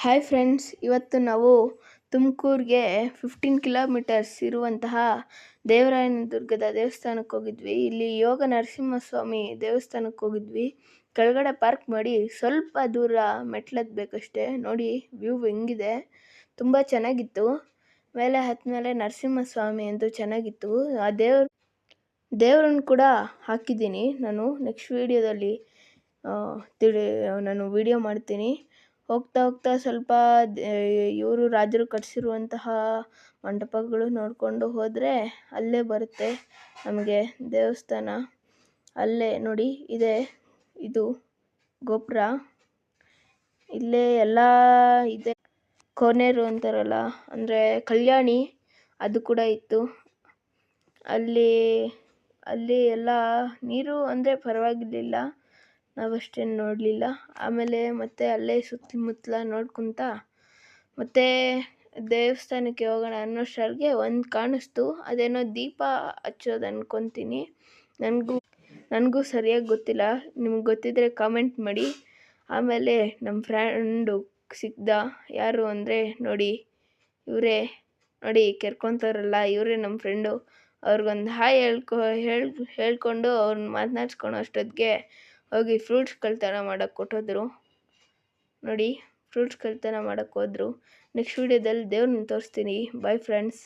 Hi friends, ಇವತ್ತು ನಾವು ತುಮಕೂರಿಗೆ 15 ಕಿಲೋಮೀಟರ್ಸ್ ಇರುವಂತಹ ದೇವರಾಯನ ದುರ್ಗದ ದೇವಸ್ಥಾನಕ್ಕೆ ಹೋಗಿದ್ವಿ. ಇಲ್ಲಿ ಯೋಗ ನರಸಿಂಹಸ್ವಾಮಿ ದೇವಸ್ಥಾನಕ್ಕೆ ಹೋಗಿದ್ವಿ. ಕೆಳಗಡೆ ಪಾರ್ಕ್ ಮಾಡಿ ಸ್ವಲ್ಪ ದೂರ ಮೆಟ್ಲತ್ಬೇಕಷ್ಟೇ. ನೋಡಿ ವ್ಯೂ ಹೆಂಗಿದೆ, ತುಂಬ ಚೆನ್ನಾಗಿತ್ತು. ಮೇಲೆ ಹತ್ಮೇಲೆ ನರಸಿಂಹಸ್ವಾಮಿ ಅಂತೂ ಚೆನ್ನಾಗಿತ್ತು. ಆ ದೇವ್ರನ್ನ ಕೂಡ ಹಾಕಿದ್ದೀನಿ ನಾನು. ನೆಕ್ಸ್ಟ್ ವೀಡಿಯೋದಲ್ಲಿ ನಾನು ವಿಡಿಯೋ ಮಾಡ್ತೀನಿ. ಹೋಗ್ತಾ ಹೋಗ್ತಾ ಸ್ವಲ್ಪ ಇವರು ರಾಜರು ಕಟ್ಟಿಸಿರುವಂತಹ ಮಂಟಪಗಳು ನೋಡಿಕೊಂಡು ಹೋದರೆ ಅಲ್ಲೇ ಬರುತ್ತೆ ನಮಗೆ ದೇವಸ್ಥಾನ. ಅಲ್ಲೇ ನೋಡಿ ಇದೆ, ಇದು ಗೋಪುರ. ಇಲ್ಲೇ ಎಲ್ಲ ಇದೆ. ಕೋನೇರು ಅಂತಾರಲ್ಲ, ಅಂದರೆ ಕಲ್ಯಾಣಿ, ಅದು ಕೂಡ ಇತ್ತು. ಅಲ್ಲಿ ಎಲ್ಲ ನೀರು ಅಂದರೆ ಪರವಾಗಿರಲಿಲ್ಲ, ನಾವಷ್ಟೇನು ನೋಡಲಿಲ್ಲ. ಆಮೇಲೆ ಮತ್ತೆ ಅಲ್ಲೇ ಸುತ್ತಮುತ್ತಲ ನೋಡ್ಕೊತ ಮತ್ತೆ ದೇವಸ್ಥಾನಕ್ಕೆ ಹೋಗೋಣ ಅನ್ನೋಷ್ಟರಲ್ಲಿ ಒಂದು ಕಾಣಿಸ್ತು. ಅದೇನೋ ದೀಪ ಹಚ್ಚೋದು ಅನ್ಕೊತೀನಿ. ನನಗೂ ಸರಿಯಾಗಿ ಗೊತ್ತಿಲ್ಲ, ನಿಮ್ಗೆ ಗೊತ್ತಿದ್ದರೆ ಕಾಮೆಂಟ್ ಮಾಡಿ. ಆಮೇಲೆ ನಮ್ಮ ಫ್ರೆಂಡು ಸಿಕ್ದ. ಯಾರು ಅಂದರೆ ನೋಡಿ ಇವರೇ, ನೋಡಿ ಕೆರ್ಕೊತಾರಲ್ಲ ಇವರೇ ನಮ್ಮ ಫ್ರೆಂಡು. ಅವ್ರಿಗೊಂದು ಹಾಯ್ ಹೇಳ್ಕೊಂಡು ಅವ್ರನ್ನ ಮಾತನಾಡ್ಸ್ಕೊಳೋ ಅಷ್ಟೊತ್ತಿಗೆ ಹೋಗಿ ಫ್ರೂಟ್ಸ್ ಕಳ್ತನ ಮಾಡೋಕ್ಕೆ ಕೊಟ್ಟೋದ್ರು. ನೋಡಿ, ಫ್ರೂಟ್ಸ್ ಕಳ್ತನ ಮಾಡೋಕ್ಕೆ ಹೋದ್ರು. ನೆಕ್ಸ್ಟ್ ವೀಡಿಯೋದಲ್ಲಿ ದೇವ್ರನ್ನ ತೋರಿಸ್ತೀನಿ. Bye friends.